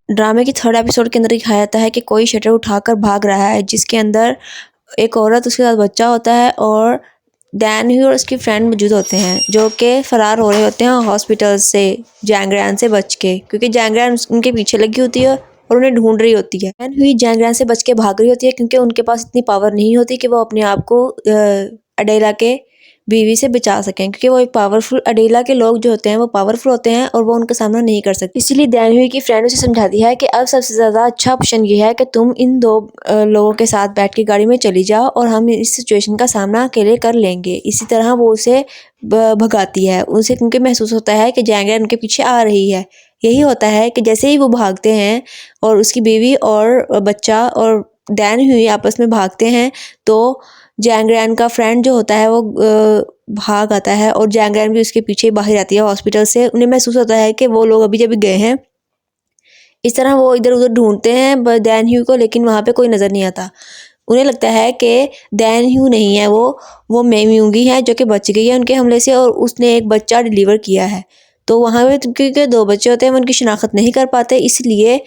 ड्रामे की third episode के अंदर दिखाया जाता है कि कोई शटर उठाकर भाग रहा है, जिसके अंदर एक औरत, उसके साथ बच्चा होता है और डैन ही और उसकी फ्रेंड मौजूद होते हैं, जो कि फ़रार हो रहे होते हैं हॉस्पिटल से, जैंग से बच के, क्योंकि जैंग उनके पीछे लगी होती है और उन्हें ढूंढ रही होती है। डैन हुई जैंग से बच के भाग रही होती है, क्योंकि उनके पास इतनी पावर नहीं होती कि वो अपने आप को अडेला के बीवी से बचा सकें, क्योंकि वो एक पावरफुल, अडेला के लोग जो होते हैं वो पावरफुल होते हैं और वो उनका सामना नहीं कर सकते। इसीलिए डैनहुई की फ्रेंड उसे समझाती है कि अब सबसे ज़्यादा अच्छा ऑप्शन ये है कि तुम इन दो लोगों के साथ बैठ के गाड़ी में चली जाओ और हम इस सिचुएशन का सामना अकेले कर लेंगे। इसी तरह वो उसे भगाती है उसे, क्योंकि महसूस होता है कि जैंगर उनके पीछे आ रही है। यही होता है कि जैसे ही वो भागते हैं और उसकी बीवी और बच्चा और डैनहुई आपस में भागते हैं, तो जैंग का फ्रेंड जो होता है वो भाग आता है और जैंग भी उसके पीछे बाहर आती है हॉस्पिटल से। उन्हें महसूस होता है कि वो लोग अभी जब गए हैं। इस तरह वो इधर उधर ढूंढते हैं डैन ह्यू को, लेकिन वहाँ पे कोई नज़र नहीं आता। उन्हें लगता है कि डैन ह्यू नहीं है, वो मेम्यूंगी है जो कि बच गई है उनके हमले से, और उसने एक बच्चा डिलीवर किया है। तो वहाँ पे क्योंकि दो बच्चे होते हैं, वो उनकी शिनाख्त नहीं कर पाते, इसलिए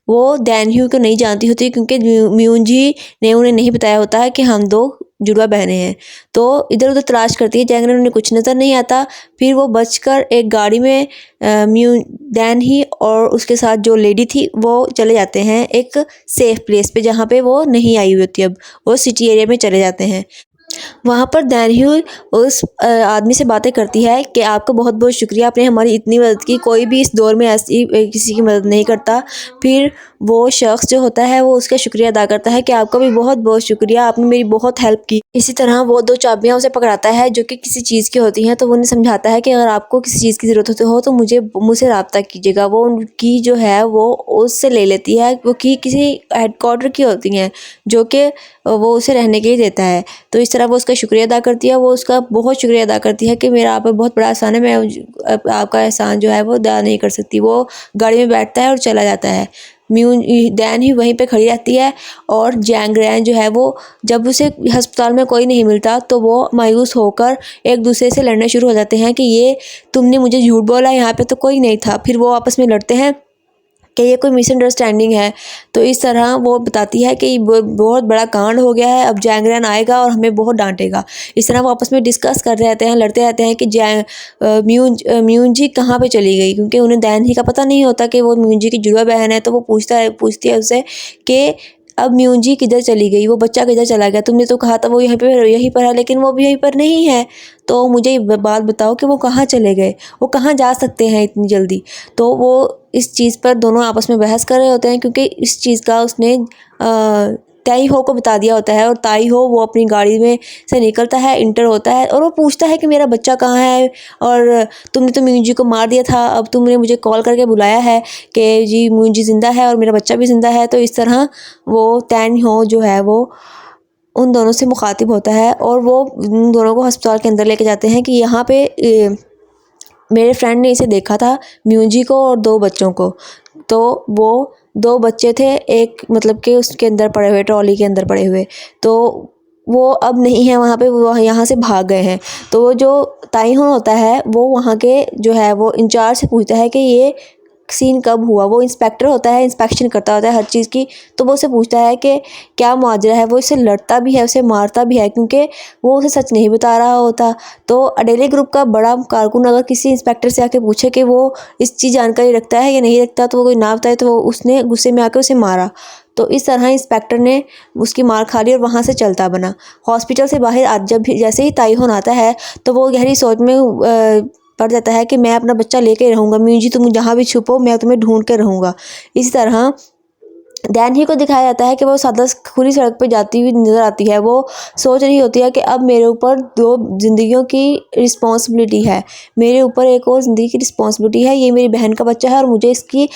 वो डैन ह्यू को नहीं जानती होती, क्योंकि म्यूंजी ने उन्हें नहीं बताया होता है कि हम दो जुड़वा बहनें हैं। तो इधर उधर तलाश करती है जैंग, उन्हें कुछ नज़र नहीं आता। फिर वो बचकर एक गाड़ी में डैन ही और उसके साथ जो लेडी थी वो चले जाते हैं एक सेफ प्लेस पे, जहाँ पे वो नहीं आई हुई होती। अब वो सिटी एरिया में चले जाते हैं। वहाँ पर डैनह्यू उस आदमी से बातें करती है कि आपका बहुत बहुत शुक्रिया, आपने हमारी इतनी मदद की, कोई भी इस दौर में ऐसी किसी की मदद नहीं करता। फिर वो शख्स जो होता है वो उसका शुक्रिया अदा करता है कि आपका भी बहुत बहुत शुक्रिया, आपने मेरी बहुत हेल्प की। इसी तरह वो दो चाबियाँ उसे पकड़ाता है जो कि किसी चीज़ की होती हैं, तो वो उन्हें समझाता है कि अगर आपको किसी चीज़ की ज़रूरत होती हो तो मुझसे रब्ता कीजिएगा। वो उनकी जो है वो उससे ले लेती है, वो की किसी हेडक्वार्टर की होती हैं जो कि वो उसे रहने के लिए देता है। तो इस तरह वो उसका शुक्रिया अदा करती है, वो उसका बहुत शुक्रिया अदा करती है कि मेरा आप पे बहुत बड़ा एहसान है, मैं आपका एहसान जो है वो अदा नहीं कर सकती। वो गाड़ी में बैठता है और चला जाता है। डैन ही वहीं पे खड़ी रहती है और जैंग जो है वो, जब उसे अस्पताल में कोई नहीं मिलता तो वो मायूस होकर एक दूसरे से लड़ने शुरू हो जाते हैं कि ये तुमने मुझे झूठ बोला, यहाँ पे तो कोई नहीं था। फिर वो आपस में लड़ते हैं कि ये कोई मिसअंडरस्टैंडिंग है। तो इस तरह वो बताती है कि बहुत बड़ा कांड हो गया है, अब जैंग आएगा और हमें बहुत डांटेगा। इस तरह वो आपस में डिस्कस करते रहते हैं, लड़ते रहते हैं कि म्यूंजी कहाँ पे चली गई, क्योंकि उन्हें डैनही का पता नहीं होता कि वो म्यूंजी की जुड़वा बहन है। तो वो पूछती है उससे कि अब म्यूंजी किधर चली गई, वो बच्चा किधर चला गया, तुमने तो कहा था वो यहीं पर है, लेकिन वो भी यहीं पर नहीं है। तो मुझे बात बताओ कि वो कहाँ चले गए, वो कहाँ जा सकते हैं इतनी जल्दी। तो वो इस चीज़ पर दोनों आपस में बहस कर रहे होते हैं, क्योंकि इस चीज़ का उसने ताई हो को बता दिया होता है। और ताई हो वो अपनी गाड़ी में से निकलता है, इंटर होता है और वो पूछता है कि मेरा बच्चा कहाँ है, और तुमने तो म्यूंजी को मार दिया था, अब तुमने मुझे कॉल करके बुलाया है कि जी म्यूंजी ज़िंदा है और मेरा बच्चा भी ज़िंदा है। तो इस तरह वो तैन हो जो है वो उन दोनों से मुखातिब होता है और वो उन दोनों को अस्पताल के अंदर लेके जाते हैं कि यहाँ पे मेरे फ्रेंड ने इसे देखा था, म्यूंजी को और दो बच्चों को। तो वो दो बच्चे थे, एक मतलब कि उसके अंदर पड़े हुए, ट्रॉली के अंदर पड़े हुए। तो वो अब नहीं है वहाँ पे, वो यहाँ से भाग गए हैं। तो वो जो ताइहोन होता है वो वहाँ के जो है वो इंचार्ज से पूछता है कि ये सीन कब हुआ। वो इंस्पेक्टर होता है, इंस्पेक्शन करता होता है हर चीज़ की। तो वो उसे पूछता है कि क्या माजरा है। वो इससे लड़ता भी है, उसे मारता भी है, क्योंकि वो उसे सच नहीं बता रहा होता। तो अडेले ग्रुप का बड़ा कारकुन अगर किसी इंस्पेक्टर से आके पूछे कि वो इस चीज़ जानकारी रखता है या नहीं रखता, तो वो कोई ना बताए, तो वो उसने गुस्से में आकर उसे मारा। तो इस तरह इंस्पेक्टर ने उसकी मार खा ली और वहाँ से चलता बना। हॉस्पिटल से बाहर आज जैसे ही ताइहोन आता है तो वो गहरी सोच में पड़ जाता है कि मैं अपना बच्चा लेके रहूँगा, म्यूंजी तुम जहाँ भी छुपो मैं तुम्हें ढूंढ के रहूँगा। इसी तरह डैनही को दिखाया जाता है कि वो सादा खुली सड़क पर जाती हुई नज़र आती है। वो सोच रही होती है कि अब मेरे ऊपर दो ज़िंदगियों की रिस्पॉन्सिबिलिटी है, मेरे ऊपर एक और ज़िंदगी की रिस्पॉन्सिबिलिटी है। ये मेरी बहन का बच्चा है और मुझे इसकी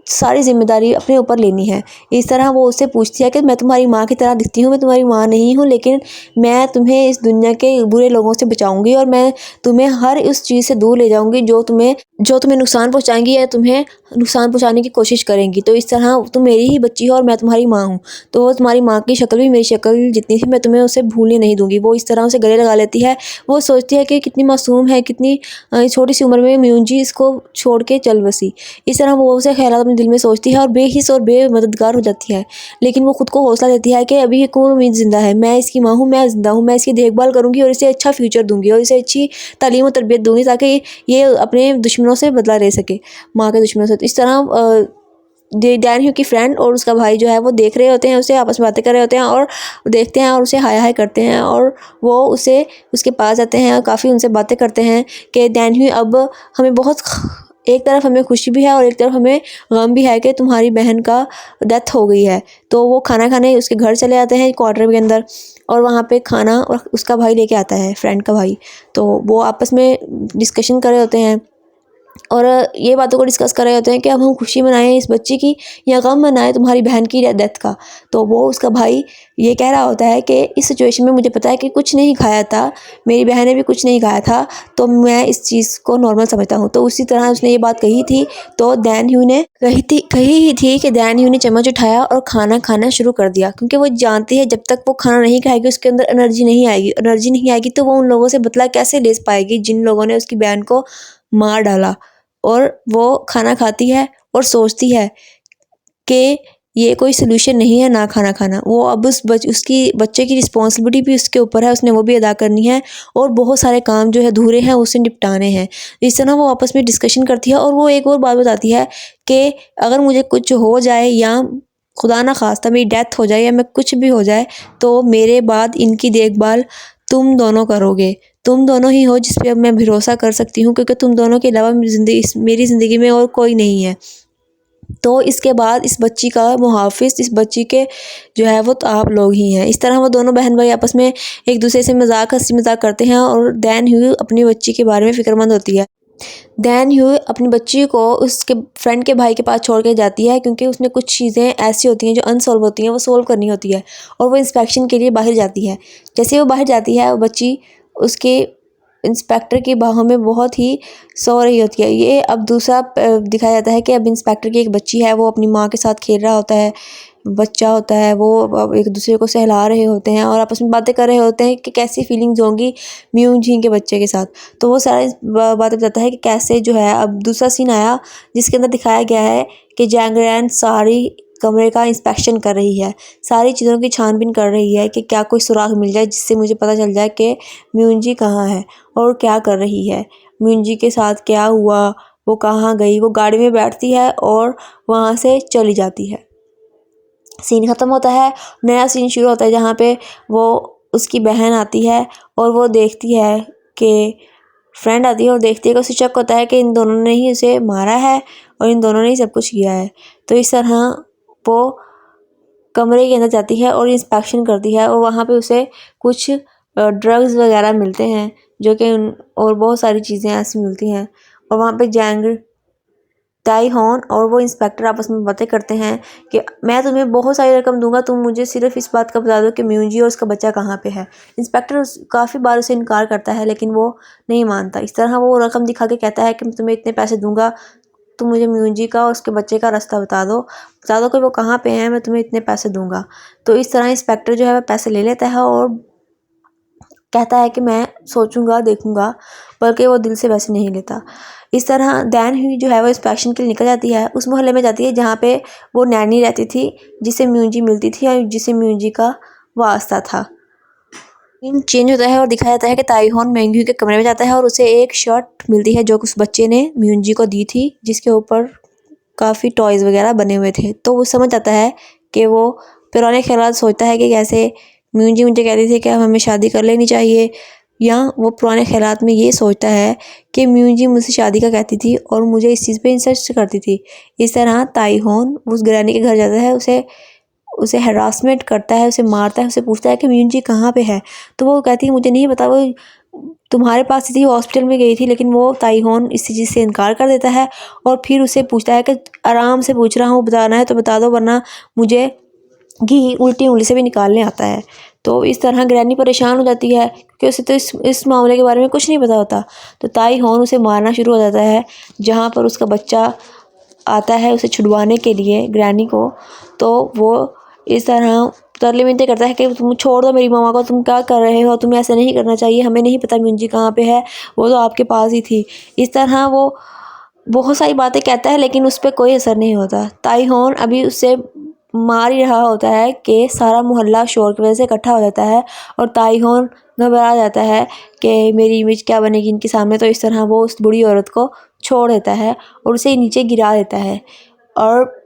सारी जिम्मेदारी अपने ऊपर लेनी है। इस तरह वो उससे पूछती है कि मैं तुम्हारी माँ की तरह दिखती हूँ, मैं तुम्हारी माँ नहीं हूँ, लेकिन मैं तुम्हें इस दुनिया के बुरे लोगों से बचाऊंगी और मैं तुम्हें हर उस चीज़ से दूर ले जाऊंगी जो तुम्हें नुकसान पहुँचाएंगी या तुम्हें नुकसान पहुँचाने की कोशिश करेंगी। तो इस तरह तुम मेरी ही बच्ची हो और मैं तुम्हारी माँ हूँ। तो वो तुम्हारी माँ की शक्ल भी मेरी शक्ल जितनी थी, मैं तुम्हें उसे भूलने नहीं दूंगी। वो इस तरह उसे गले लगा लेती है। वो सोचती है कि कितनी मासूम है, कितनी छोटी सी उम्र में म्यूंजी इसको छोड़ के चल बसी। इस तरह वो उसे ख्यालात में दिल में सोचती है और बेहिस और बेमददगार हो जाती है। लेकिन वो खुद को हौसला देती है कि अभी एक और उम्मीद ज़िंदा है, मैं इसकी माँ हूँ, मैं ज़िंदा हूँ, मैं इसकी देखभाल करूँगी और इसे अच्छा फ्यूचर दूँगी और इसे अच्छी तालीम और तरबियत दूँगी ताकि ये अपने दुश्मनों से बदला ले सके, माँ के दुश्मनों से। तो इस तरह डैन ह्यू की फ्रेंड और उसका भाई जो है वो देख रहे होते हैं उसे, आपस में बातें कर रहे होते हैं और देखते हैं और उसे हाय हाय करते हैं और वो उसे उसके पास जाते हैं और काफ़ी उनसे बातें करते हैं कि डैन ह्यू अब हमें बहुत एक तरफ हमें खुशी भी है और एक तरफ हमें गम भी है कि तुम्हारी बहन का डेथ हो गई है। तो वो खाना खाने उसके घर चले जाते हैं क्वार्टर के अंदर और वहाँ पे खाना और उसका भाई लेके आता है, फ्रेंड का भाई। तो वो आपस में डिस्कशन कर रहे होते हैं और ये बातों को डिस्कस कर रहे होते हैं कि अब हम खुशी मनाएं इस बच्ची की या गम मनाएं तुम्हारी बहन की डेथ का। तो वो उसका भाई ये कह रहा होता है कि इस सिचुएशन में मुझे पता है कि कुछ नहीं खाया था, मेरी बहन ने भी कुछ नहीं खाया था, तो मैं इस चीज़ को नॉर्मल समझता हूँ। तो उसी तरह उसने ये बात कही थी, तो डैन ह्यू ने कही ही थी कि डैन ह्यू ने चम्मच उठाया और खाना खाना शुरू कर दिया, क्योंकि वो जानती है जब तक वो खाना नहीं खाएगी उसके अंदर एनर्जी नहीं आएगी तो वो उन लोगों से बदला कैसे ले पाएगी जिन लोगों ने उसकी बहन को मार डाला। और वो खाना खाती है और सोचती है कि ये कोई सोल्यूशन नहीं है ना खाना खाना। वो अब उसकी बच्चे की रिस्पॉन्सिबिलिटी भी उसके ऊपर है, उसने वो भी अदा करनी है और बहुत सारे काम जो है अधूरे हैं उसे निपटाने हैं। इस तरह वो आपस में डिस्कशन करती है और वो एक और बात बताती है कि अगर मुझे कुछ हो जाए या खुदा ना खास्ता मेरी डेथ हो जाए या मैं कुछ भी हो जाए तो मेरे बाद इनकी देखभाल तुम दोनों करोगे। तुम दोनों ही हो जिस पे अब मैं भरोसा कर सकती हूँ, क्योंकि तुम दोनों के अलावा मेरी ज़िंदगी में और कोई नहीं है। तो इसके बाद इस बच्ची का मुहाफ़िज़, इस बच्ची के जो है वो तो आप लोग ही हैं। इस तरह वो दोनों बहन भाई आपस में एक दूसरे से हँसी मज़ाक करते हैं और डैन ह्यू अपनी बच्ची के बारे में फ़िक्रमंद होती है। डैन ह्यू अपनी बच्ची को उसके फ्रेंड के भाई के पास छोड़ के जाती है, क्योंकि उसने कुछ चीज़ें ऐसी होती हैं जो अनसॉल्व होती हैं, वो सॉल्व करनी होती है और वो इंस्पेक्शन के लिए बाहर जाती है। जैसे वो बाहर जाती है वो बच्ची उसके इंस्पेक्टर की बाहों में बहुत ही सो रही होती है। ये अब दूसरा दिखाया जाता है कि अब इंस्पेक्टर की एक बच्ची है, वो अपनी माँ के साथ खेल रहा होता है, बच्चा होता है, वो अब एक दूसरे को सहला रहे होते हैं और आपस में बातें कर रहे होते हैं कि कैसी फीलिंग्स होंगी म्यून जी के बच्चे के साथ। तो वो सारी बातें बताता है कि कैसे जो है। अब दूसरा सीन आया जिसके अंदर दिखाया गया है कि जैंगरैन सारी कमरे का इंस्पेक्शन कर रही है, सारी चीज़ों की छानबीन कर रही है कि क्या कोई सुराग मिल जाए जिससे मुझे पता चल जाए कि म्यून जी कहाँ है और क्या कर रही है, म्यून जी के साथ क्या हुआ, वो कहाँ गई। वो गाड़ी में बैठती है और वहाँ से चली जाती है। सीन ख़त्म होता है, नया सीन शुरू होता है जहाँ पे वो उसकी बहन आती है और वो देखती है कि फ्रेंड आती है और देखती है कि उसे शक होता है कि इन दोनों ने ही उसे मारा है और इन दोनों ने ही सब कुछ किया है। तो इस तरह वो कमरे के अंदर जाती है और इंस्पेक्शन करती है और वहाँ पे उसे कुछ ड्रग्स वगैरह मिलते हैं जो कि और बहुत सारी चीज़ें ऐसी मिलती हैं। और वहाँ पे जैंग ताई हॉन और वो इंस्पेक्टर आपस में बातें करते हैं कि मैं तुम्हें बहुत सारी रकम दूंगा, तुम मुझे सिर्फ इस बात का बता दो कि म्यूनजी और उसका बच्चा कहाँ पे है। इंस्पेक्टर काफ़ी बार उसे इनकार करता है लेकिन वो नहीं मानता। इस तरह वो रकम दिखा के कहता है कि मैं तुम्हें इतने पैसे दूंगा, तुम मुझे म्यूनजी का और उसके बच्चे का रास्ता बता दो कि वो कहाँ पे हैं, मैं तुम्हें इतने पैसे दूंगा। तो इस तरह इंस्पेक्टर जो है वह पैसे ले लेता है और कहता है कि मैं सोचूंगा देखूंगा, बल्कि वो दिल से वैसे नहीं लेता। इस तरह डैन ह्यू जो है वो इंस्पेक्शन के लिए निकल जाती है, उस मोहल्ले में जाती है जहाँ पे वो नैनी रहती थी जिसे म्यूनजी मिलती थी और जिसे म्यूनजी का वास्ता था। सीन चेंज होता है और दिखाया जाता है कि ताई हॉन मैंग्यू के कमरे में जाता है और उसे एक शर्ट मिलती है जो उस बच्चे ने म्यूनजी को दी थी, जिसके ऊपर काफ़ी टॉयज़ वगैरह बने हुए थे। तो वो समझ आता है कि वो पुराने ख्यालात सोचता है कि कैसे म्यूनजी मुझे कहती थी कि अब हमें शादी कर लेनी चाहिए, या वो पुराने ख्यालात में ये सोचता है कि म्यूनजी मुझसे शादी का कहती थी और मुझे इस चीज़ पे इंसिस्ट करती थी। इस तरह ताई हॉन उस ग्रैनी के घर जाता है, उसे हरासमेंट करता है, उसे मारता है, उसे पूछता है कि म्यूनजी कहाँ पे है। तो वो कहती है मुझे नहीं पता, वो तुम्हारे पास थी, हॉस्पिटल में गई थी। लेकिन वो ताई हॉन इस चीज़ से इनकार कर देता है और फिर उसे पूछता है कि आराम से पूछ रहा हूँ, बताना है तो बता दो वरना मुझे घी उल्टी उंगली से भी निकालने आता है। तो इस तरह ग्रैनी परेशान हो जाती है क्योंकि उसे तो इस मामले के बारे में कुछ नहीं पता होता। तो ताई हॉन उसे मारना शुरू हो जाता है, जहाँ पर उसका बच्चा आता है उसे छुड़वाने के लिए ग्रैनी को। तो वो इस तरह तरले मिन्नतें करता है कि तुम छोड़ दो मेरी मामा को, तुम क्या कर रहे हो, तुम्हें ऐसा नहीं करना चाहिए, हमें नहीं पता म्यूनजी कहाँ पे है, वो तो आपके पास ही थी। इस तरह वो बहुत सारी बातें कहता है लेकिन उस पर कोई असर नहीं होता। ताइहोन अभी उससे मार ही रहा होता है कि सारा मोहल्ला शोर की वजह से इकट्ठा हो जाता है और ताइहोन घबरा जाता है कि मेरी इमेज क्या बनेगी इनके सामने। तो इस तरह वो उस बूढ़ी औरत को छोड़ देता है और उसे नीचे गिरा देता है। और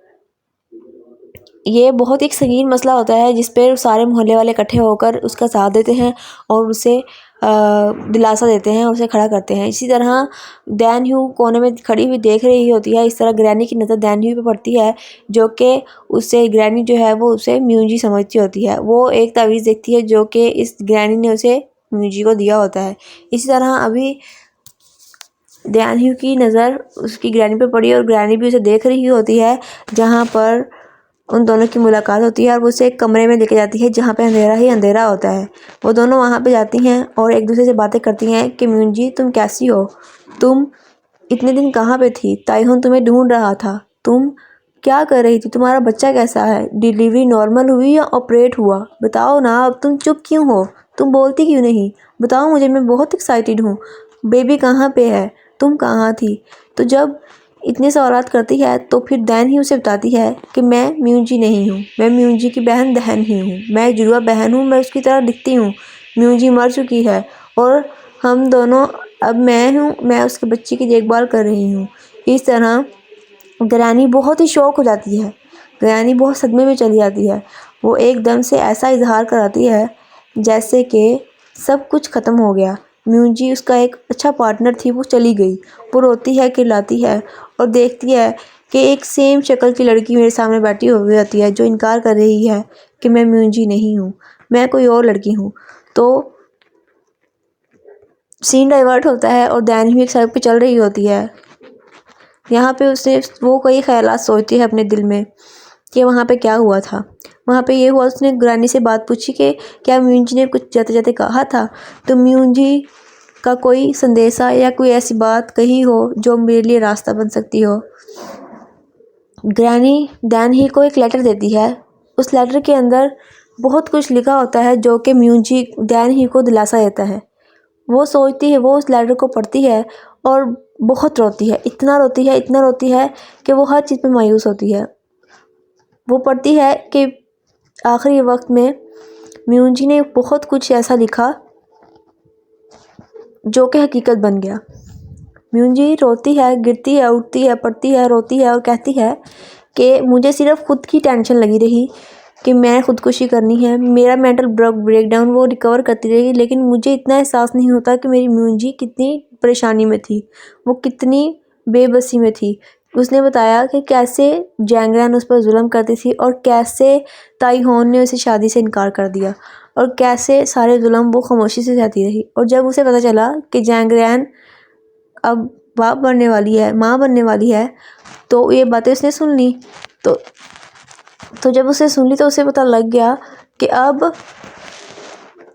ये बहुत एक संगीन मसला होता है जिस पर सारे मोहल्ले वाले इकट्ठे होकर उसका साथ देते हैं और उसे दिलासा देते हैं और उसे खड़ा करते हैं। इसी तरह दैन ह्यू कोने में खड़ी हुई देख रही होती है। इस तरह ग्रैनी की नज़र दैन ह्यू पे पड़ती है, जो कि उससे ग्रैनी जो है वो उसे म्यूंजी समझती होती है। वो एक तावीज़ देखती है जो कि इस ग्रैनी ने उसे म्यूंजी को दिया होता है। इसी तरह अभी दैन ह्यू की नज़र उसकी ग्रैनी पे पड़ी और ग्रैनी भी उसे देख रही होती है, जहाँ पर उन दोनों की मुलाकात होती है और वो उसे एक कमरे में लेके जाती है जहाँ पे अंधेरा ही अंधेरा होता है। वो दोनों वहाँ पे जाती हैं और एक दूसरे से बातें करती हैं कि म्यूंजी तुम कैसी हो, तुम इतने दिन कहाँ पे थी, ताइहोन तुम्हें ढूंढ रहा था, तुम क्या कर रही थी, तुम्हारा बच्चा कैसा है, डिलीवरी नॉर्मल हुई या ऑपरेट हुआ, बताओ ना, अब तुम चुप क्यों हो, तुम बोलती क्यों नहीं, बताओ मुझे, मैं बहुत एक्साइटेड हूँ, बेबी कहाँ पे है, तुम कहाँ थी। तो जब इतने सवालात करती है तो फिर दैन ही उसे बताती है कि मैं म्यूंजी नहीं हूँ, मैं म्यूंजी की बहन ही हूँ, मैं एक जुड़वा बहन हूँ, मैं उसकी तरह दिखती हूँ, म्यूंजी मर चुकी है और हम दोनों अब मैं उसके बच्चे की देखभाल कर रही हूँ। इस तरह ग्रैनी बहुत ही शौक हो जाती है, ग्रैनी बहुत सदमे में चली जाती है। वो एकदम से ऐसा इजहार कराती है जैसे कि सब कुछ ख़त्म हो गया, म्यूंजी उसका एक अच्छा पार्टनर थी, वो चली गई। वो रोती है, चिल्लाती है और देखती है कि एक सेम शक्ल की लड़की मेरे सामने बैठी हुई होती है जो इनकार कर रही है कि मैं म्यूंजी नहीं हूँ, मैं कोई और लड़की हूँ। तो सीन डाइवर्ट होता है और दैन भी एक सड़क पे चल रही होती है। यहाँ पे वो कई ख्यालात सोचती है अपने दिल में कि वहाँ पे क्या हुआ था। वहाँ पे ये हुआ, उसने ग्रैनी से बात पूछी कि क्या म्यूंजी ने कुछ जाते जाते कहा था, तो म्यूंजी का कोई संदेशा या कोई ऐसी बात कही हो जो मेरे लिए रास्ता बन सकती हो। ग्रैनी दैन ही को एक लेटर देती है। उस लेटर के अंदर बहुत कुछ लिखा होता है जो कि म्यूंजी दैन ही को दिलासा देता है। वो सोचती है, वो उस लेटर को पढ़ती है और बहुत रोती है, इतना रोती है कि वो हर चीज़ पे मायूस होती है। वो पढ़ती है कि आखिरी वक्त में म्यूंजी ने बहुत कुछ ऐसा लिखा जो कि हकीकत बन गया। म्यूंजी रोती है, गिरती है, उठती है, पढ़ती है, रोती है और कहती है कि मुझे सिर्फ खुद की टेंशन लगी रही कि मैं खुदकुशी करनी है, मेरा मेंटल ब्रेकडाउन वो रिकवर करती रही, लेकिन मुझे इतना एहसास नहीं होता कि मेरी म्यूंजी कितनी परेशानी में थी, वो कितनी बेबसी में थी। उसने बताया कि कैसे जैंगरैन उस पर जुल्म करती थी और कैसे ताइहोन ने उसे शादी से इनकार कर दिया और कैसे सारे जुल्म वो खामोशी से सहती रही। और जब उसे पता चला कि जैंगरैन अब बाप बनने वाली है, माँ बनने वाली है, तो ये बातें उसने सुन ली। तो जब उसे सुन ली तो उसे पता लग गया कि अब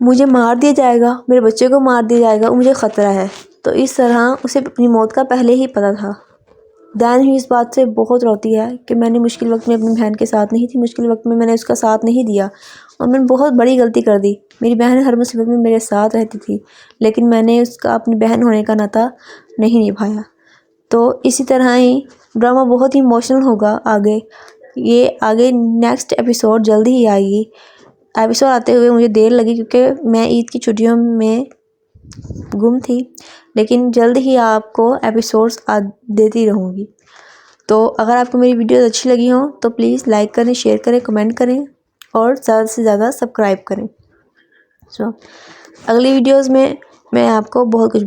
मुझे मार दिया जाएगा, मेरे बच्चे को मार दिया जाएगा, मुझे ख़तरा है। तो इस तरह उसे अपनी मौत का पहले ही पता था। दैन ही इस बात से बहुत रोती है कि मैंने मुश्किल वक्त में अपनी बहन के साथ नहीं थी, मुश्किल वक्त में मैंने उसका साथ नहीं दिया और मैंने बहुत बड़ी गलती कर दी। मेरी बहन हर मुसीबत में मेरे साथ रहती थी, लेकिन मैंने उसका अपनी बहन होने का नाता नहीं निभाया। तो इसी तरह ही ड्रामा बहुत ही इमोशनल होगा आगे। ये आगे नेक्स्ट एपिसोड जल्दी ही आएगी। एपिसोड आते हुए मुझे देर लगी क्योंकि मैं ईद की छुट्टियों में गुम थी, लेकिन जल्द ही आपको एपिसोड्स देती रहूँगी। तो अगर आपको मेरी वीडियोस अच्छी लगी हो तो प्लीज़ लाइक करें, शेयर करें, कमेंट करें और ज़्यादा से ज़्यादा सब्सक्राइब करें। अगली वीडियोस में मैं आपको बहुत कुछ